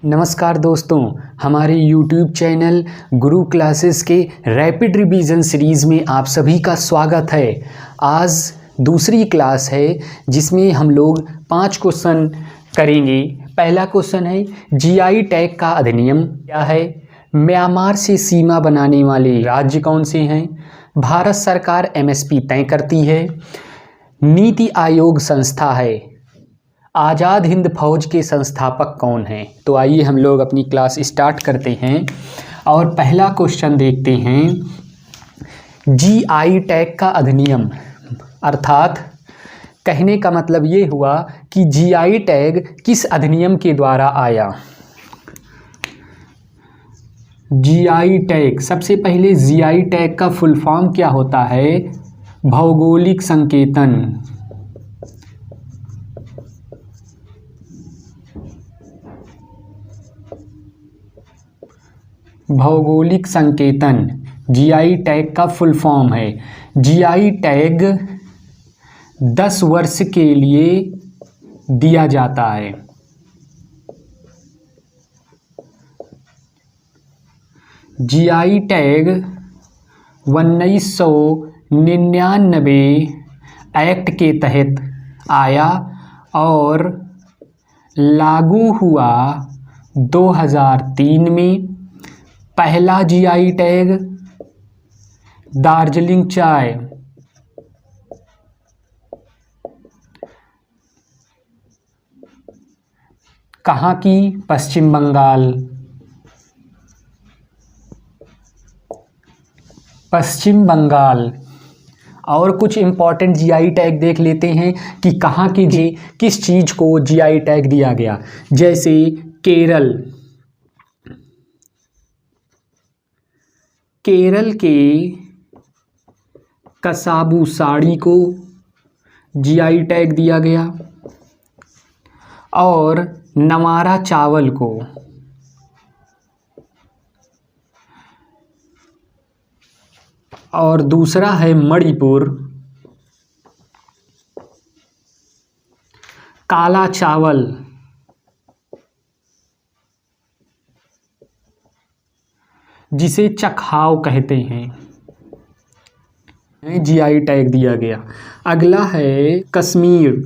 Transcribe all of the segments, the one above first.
नमस्कार दोस्तों, हमारे YouTube चैनल गुरु क्लासेस के रैपिड रिवीजन सीरीज़ में आप सभी का स्वागत है। आज दूसरी क्लास है जिसमें हम लोग 5 क्वेश्चन करेंगे। पहला क्वेश्चन है जीआई टैग का अधिनियम क्या है, म्यांमार से सीमा बनाने वाले राज्य कौन से हैं, भारत सरकार एमएसपी तय करती है, नीति आयोग संस्था है, आज़ाद हिंद फौज के संस्थापक कौन हैं। तो आइए हम लोग अपनी क्लास स्टार्ट करते हैं और पहला क्वेश्चन देखते हैं। जीआई टैग का अधिनियम, अर्थात कहने का मतलब ये हुआ कि जीआई टैग किस अधिनियम के द्वारा आया। जीआई टैग, सबसे पहले जीआई टैग का फुल फॉर्म क्या होता है? भौगोलिक संकेतन। भौगोलिक संकेतन जीआई टैग का फुल फॉर्म है। जीआई टैग 10 वर्ष के लिए दिया जाता है। जीआई टैग 1999 एक्ट के तहत आया और लागू हुआ 2003 में। पहला जीआई टैग दार्जिलिंग चाय, कहाँ की? पश्चिम बंगाल। पश्चिम बंगाल। और कुछ इम्पॉर्टेंट जीआई टैग देख लेते हैं कि कहाँ की किस चीज़ को जीआई टैग दिया गया। जैसे केरल के कसाबू साड़ी को जीआई टैग दिया गया और नवारा चावल को। और दूसरा है मणिपुर, काला चावल, जिसे चखाव कहते हैं, जीआई टैग दिया गया। अगला है कश्मीर।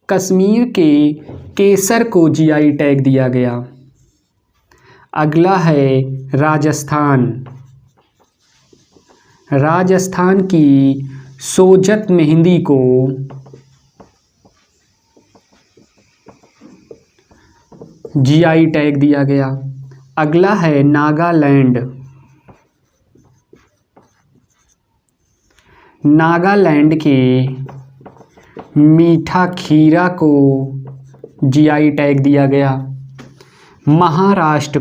कश्मीर के केसर को जीआई टैग दिया गया। अगला है राजस्थान। राजस्थान की सोजत मेहंदी को जीआई टैग दिया गया। अगला है नागालैंड। नागालैंड के मीठा खीरा को जीआई टैग दिया गया। महाराष्ट्र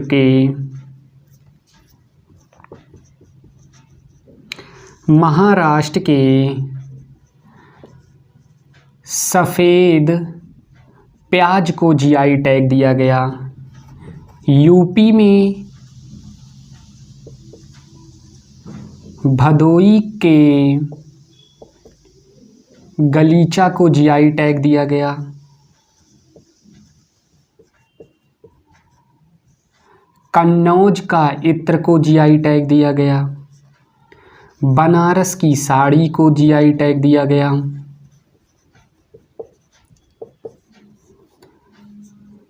के सफ़ेद प्याज को जीआई टैग दिया गया। यूपी में भदोई के गलीचा को जीआई टैग दिया गया। कन्नौज का इत्र को जीआई टैग दिया गया। बनारस की साड़ी को जीआई टैग दिया गया।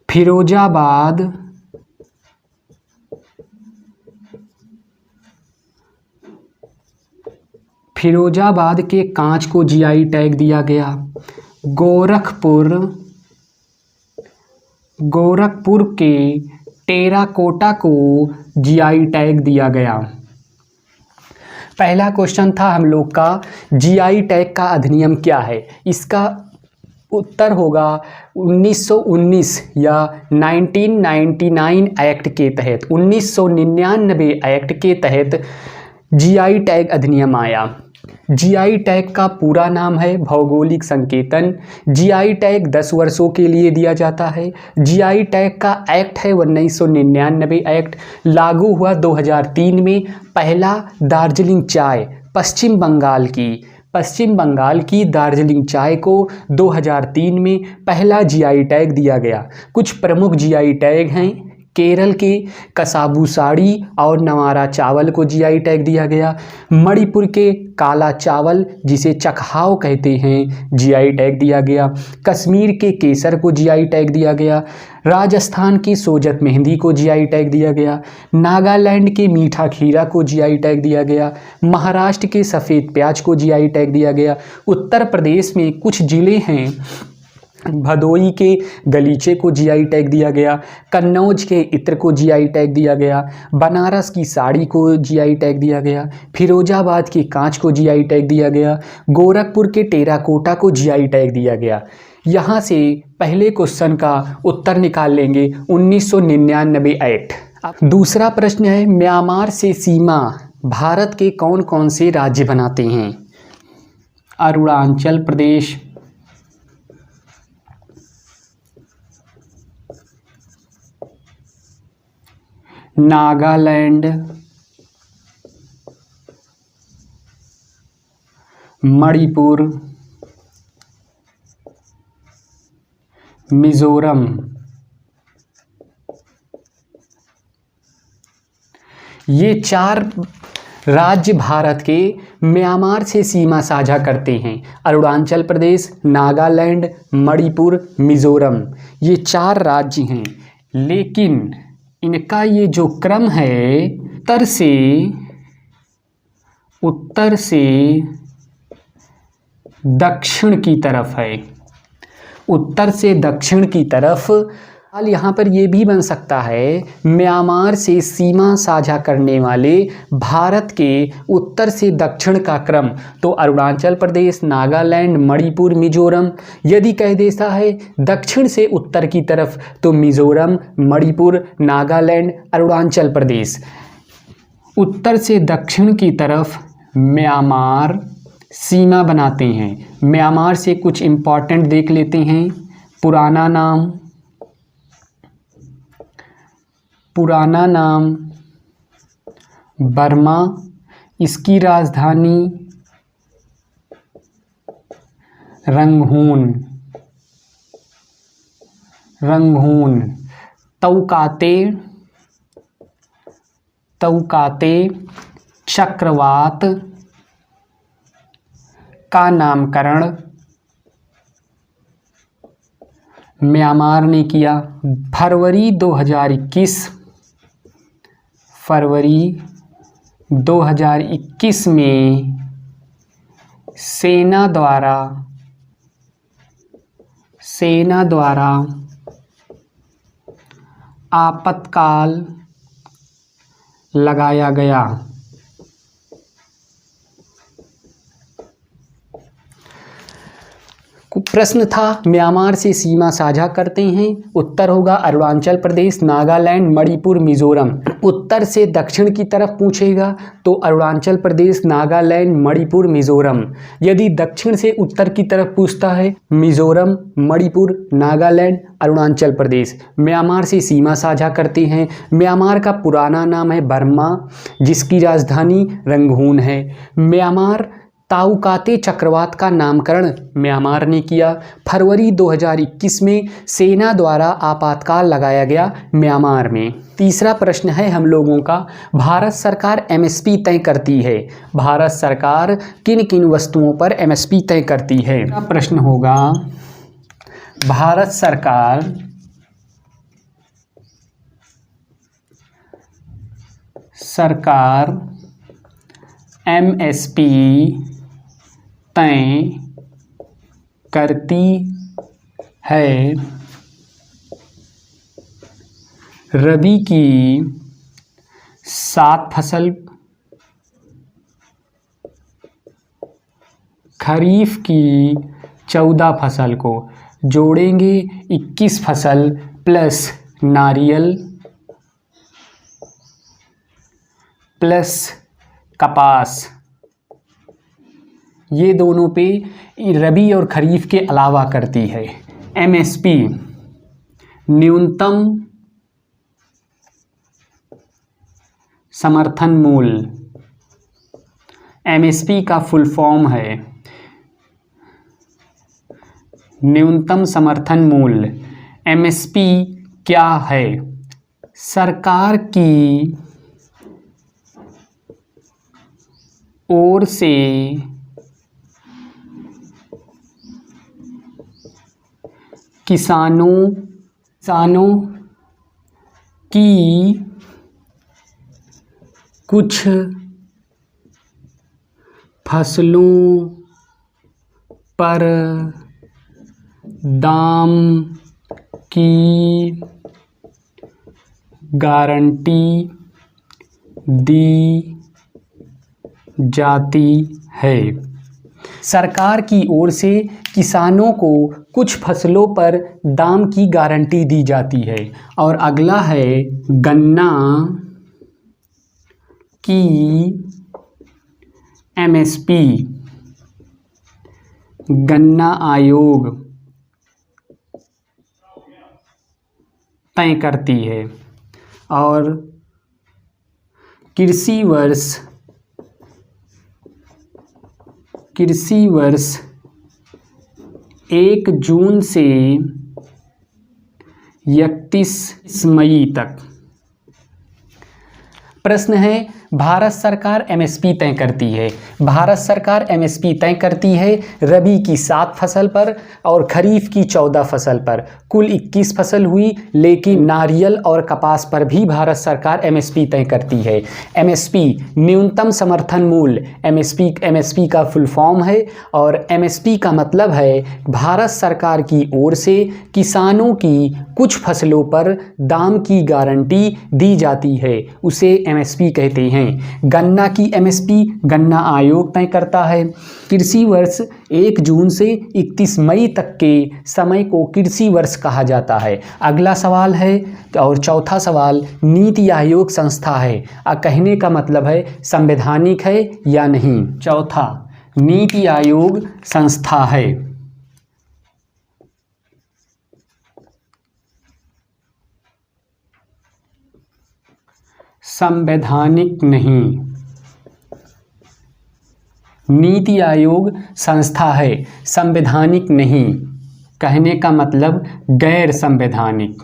फिरोजाबाद के कांच को जीआई टैग दिया गया। गोरखपुर के टेराकोटा को जीआई टैग दिया गया। पहला क्वेश्चन था हम लोग का, जीआई टैग का अधिनियम क्या है। इसका उत्तर होगा 1919 या 1999 एक्ट के तहत, 1999 एक्ट के तहत जीआई टैग अधिनियम आया। जीआई टैग का पूरा नाम है भौगोलिक संकेतन। जीआई टैग 10 वर्षों के लिए दिया जाता है। जीआई टैग का एक्ट है 1999 एक्ट, लागू हुआ 2003 में। पहला दार्जिलिंग चाय पश्चिम बंगाल की, पश्चिम बंगाल की दार्जिलिंग चाय को 2003 में पहला जीआई टैग दिया गया। कुछ प्रमुख जीआई टैग हैं। केरल के कसाबू साड़ी और नवारा चावल को जीआई टैग दिया गया। मणिपुर के काला चावल जिसे चकहाव कहते हैं जीआई टैग दिया गया। कश्मीर के केसर को जीआई टैग दिया गया। राजस्थान की सोजत मेहंदी को जीआई टैग दिया गया। नागालैंड के मीठा खीरा को जीआई टैग दिया गया। महाराष्ट्र के सफ़ेद प्याज को जीआई टैग दिया गया। उत्तर प्रदेश में कुछ ज़िले हैं, भदोई के गलीचे को जीआई टैग दिया गया। कन्नौज के इत्र को जीआई टैग दिया गया। बनारस की साड़ी को जीआई टैग दिया गया। फिरोजाबाद के कांच को जीआई टैग दिया गया। गोरखपुर के टेराकोटा को जीआई टैग दिया गया। यहाँ से पहले क्वेश्चन का उत्तर निकाल लेंगे 1999 एक्ट। दूसरा प्रश्न है, म्यांमार से सीमा भारत के कौन कौन से राज्य बनाते हैं? अरुणाचल प्रदेश, नागालैंड, मणिपुर, मिजोरम। ये 4 राज्य भारत के म्यांमार से सीमा साझा करते हैं। अरुणाचल प्रदेश, नागालैंड, मणिपुर, मिजोरम, ये 4 राज्य हैं। लेकिन इनका ये जो क्रम है उत्तर से दक्षिण की तरफ है। उत्तर से दक्षिण की तरफ। हाल यहाँ पर ये भी बन सकता है, म्यांमार से सीमा साझा करने वाले भारत के उत्तर से दक्षिण का क्रम। तो अरुणाचल प्रदेश, नागालैंड, मणिपुर, मिजोरम। यदि कह देता है दक्षिण से उत्तर की तरफ तो मिजोरम, मणिपुर, नागालैंड, अरुणाचल प्रदेश। उत्तर से दक्षिण की तरफ म्यांमार सीमा बनाते हैं। म्यांमार से कुछ इम्पॉर्टेंट देख लेते हैं। पुराना नाम बर्मा, इसकी राजधानी रंगून। तौकाते चक्रवात का नामकरण म्यांमार ने किया। फरवरी 2021 में सेना द्वारा आपातकाल लगाया गया। प्रश्न था म्यांमार से सीमा साझा करते हैं। उत्तर होगा अरुणाचल प्रदेश, नागालैंड, मणिपुर, मिजोरम। उत्तर से दक्षिण की तरफ पूछेगा तो अरुणाचल प्रदेश, नागालैंड, मणिपुर, मिजोरम। यदि दक्षिण से उत्तर की तरफ पूछता है, मिजोरम, मणिपुर, नागालैंड, अरुणाचल प्रदेश म्यांमार से सीमा साझा करते हैं। म्यांमार का पुराना नाम है बर्मा, जिसकी राजधानी रंगून है। म्यांमार ताउकाते चक्रवात का नामकरण म्यांमार ने किया। फरवरी 2021 में सेना द्वारा आपातकाल लगाया गया म्यांमार में। तीसरा प्रश्न है हम लोगों का, भारत सरकार एमएसपी तय करती है। भारत सरकार किन किन वस्तुओं पर एमएसपी तय करती है? प्रश्न होगा, भारत सरकार एमएसपी तय करती है रबी की 7 फसल, खरीफ की 14 फसल को। जोड़ेंगे 21 फसल प्लस नारियल प्लस कपास, ये दोनों पे रबी और खरीफ के अलावा करती है। एमएसपी न्यूनतम समर्थन मूल्य। एमएसपी का फुल फॉर्म है न्यूनतम समर्थन मूल्य एमएसपी क्या है? सरकार की ओर से किसानों की कुछ फसलों पर दाम की गारंटी दी जाती है। सरकार की ओर से किसानों को कुछ फसलों पर दाम की गारंटी दी जाती है। और अगला है गन्ना की एमएसपी गन्ना आयोग तय करती है और कृषि वर्ष 1 जून से 31 मई तक। प्रश्न है, भारत सरकार एमएसपी तय करती है। भारत सरकार एमएसपी तय करती है रबी की 7 फसल पर और खरीफ की 14 फसल पर। कुल 21 फसल हुई, लेकिन नारियल और कपास पर भी भारत सरकार एमएसपी तय करती है। एमएसपी न्यूनतम समर्थन मूल्य एमएसपी का फुल फॉर्म है और एमएसपी का मतलब है भारत सरकार की ओर से किसानों की कुछ फसलों पर दाम की गारंटी दी जाती है, उसे एमएसपी कहते हैं। गन्ना की एमएसपी गन्ना आयोग तय करता है। कृषि वर्ष 1 जून से 31 मई तक के समय को कृषि वर्ष कहा जाता है। अगला सवाल है और चौथा सवाल, नीति आयोग संस्था है। कहने का मतलब है संवैधानिक है या नहीं। चौथा, नीति आयोग संस्था है। संवैधानिक नहीं। नीति आयोग संस्था है, संवैधानिक नहीं। कहने का मतलब गैर संवैधानिक।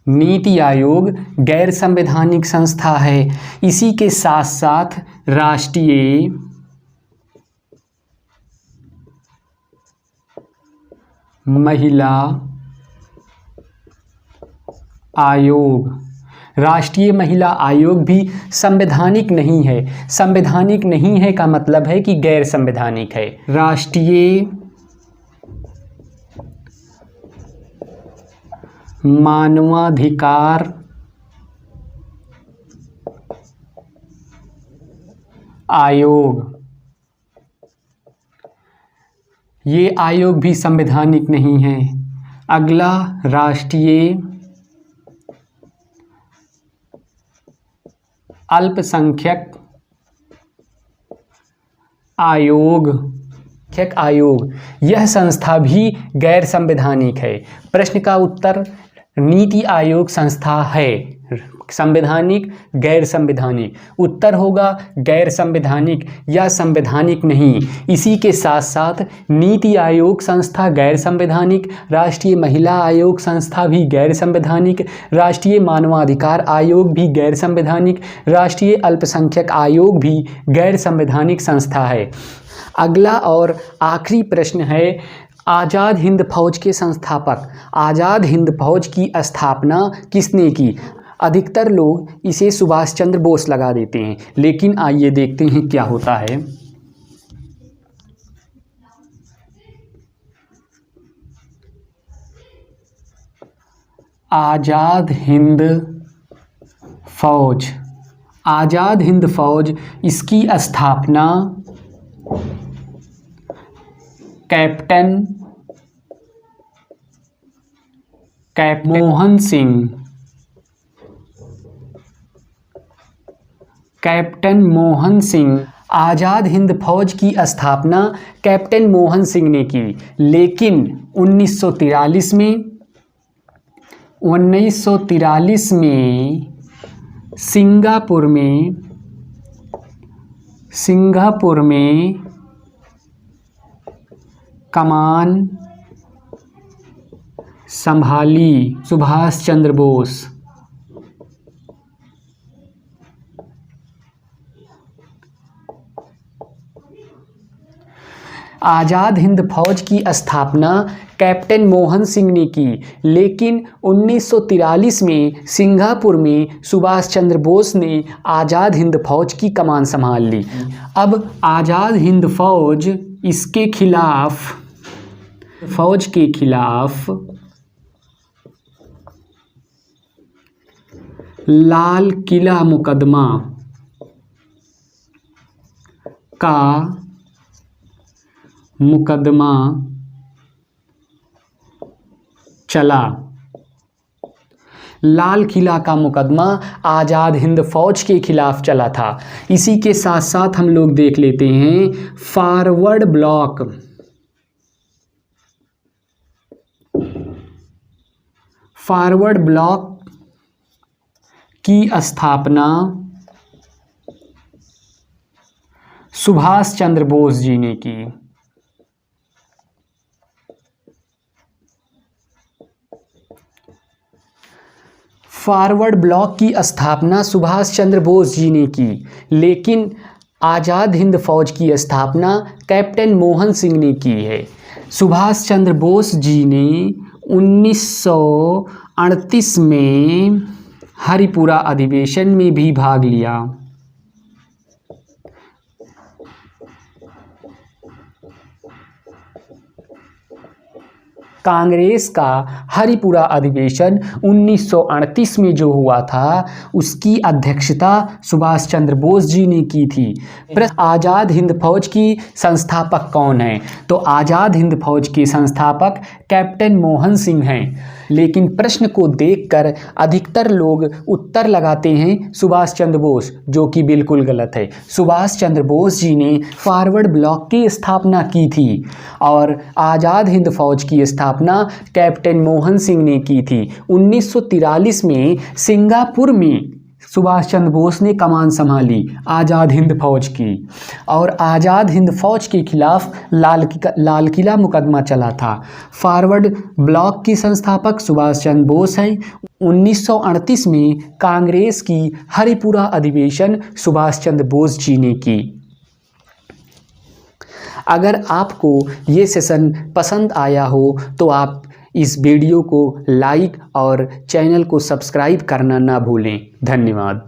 नीति आयोग गैर संवैधानिक संस्था है। इसी के साथ साथ राष्ट्रीय महिला आयोग भी संवैधानिक नहीं है। संवैधानिक नहीं है का मतलब है कि गैर संवैधानिक है। राष्ट्रीय मानवाधिकार आयोग, ये आयोग भी संवैधानिक नहीं है। अगला, राष्ट्रीय अल्पसंख्यक आयोग, यह संस्था भी गैर संवैधानिक है। प्रश्न का उत्तर, नीति आयोग संस्था है। संवैधानिक, गैर संवैधानिक। उत्तर होगा गैर संवैधानिक या संवैधानिक नहीं। इसी के साथ साथ नीति आयोग संस्था गैर संवैधानिक, राष्ट्रीय महिला आयोग संस्था भी गैर संवैधानिक, राष्ट्रीय मानवाधिकार आयोग भी गैर संवैधानिक, राष्ट्रीय अल्पसंख्यक आयोग भी गैर संवैधानिक संस्था है। अगला और आखिरी प्रश्न है, आज़ाद हिंद फौज के संस्थापक, आज़ाद हिंद फौज की स्थापना किसने की? अधिकतर लोग इसे सुभाष चंद्र बोस लगा देते हैं, लेकिन आइए देखते हैं क्या होता है। आज़ाद हिंद फौज, इसकी स्थापना कैप्टन मोहन सिंह, आज़ाद हिंद फौज की स्थापना कैप्टन मोहन सिंह ने की। लेकिन 1943 में सिंगापुर में कमान संभाली सुभाष चंद्र बोस। आज़ाद हिंद फौज की स्थापना कैप्टन मोहन सिंह ने की, लेकिन 1943 में सिंगापुर में सुभाष चंद्र बोस ने आज़ाद हिंद फौज की कमान संभाल ली। अब आज़ाद हिंद फौज इसके खिलाफ फौज के खिलाफ लाल किला मुकदमा का मुकदमा चला। लाल किला का मुकदमा आज़ाद हिंद फौज के खिलाफ चला था। इसी के साथ साथ हम लोग देख लेते हैं फॉरवर्ड ब्लॉक। फॉरवर्ड ब्लॉक की स्थापना सुभाष चंद्र बोस जी ने की। फॉरवर्ड ब्लॉक की स्थापना सुभाष चंद्र बोस जी ने की, लेकिन आज़ाद हिंद फौज की स्थापना कैप्टन मोहन सिंह ने की है। सुभाष चंद्र बोस जी ने 1938 में हरिपुरा अधिवेशन में भी भाग लिया। कांग्रेस का हरिपुरा अधिवेशन 1938 में जो हुआ था, उसकी अध्यक्षता सुभाष चंद्र बोस जी ने की थी। आज़ाद हिंद फौज की संस्थापक कौन है? तो आज़ाद हिंद फौज के संस्थापक कैप्टन मोहन सिंह हैं। लेकिन प्रश्न को देखकर अधिकतर लोग उत्तर लगाते हैं सुभाष चंद्र बोस, जो कि बिल्कुल गलत है। सुभाष चंद्र बोस जी ने फॉरवर्ड ब्लॉक की स्थापना की थी और आज़ाद हिंद फौज की स्थापना कैप्टन मोहन सिंह ने की थी। 1943 में सिंगापुर में सुभाष चंद्र बोस ने कमान संभाली आज़ाद हिंद फौज की, और आज़ाद हिंद फौज के खिलाफ लाल किला मुकदमा चला था। फॉरवर्ड ब्लॉक की संस्थापक सुभाष चंद्र बोस हैं। 1938 में कांग्रेस की हरिपुरा अधिवेशन सुभाष चंद्र बोस जी ने की। अगर आपको ये सेशन पसंद आया हो तो आप इस वीडियो को लाइक और चैनल को सब्सक्राइब करना ना भूलें। धन्यवाद।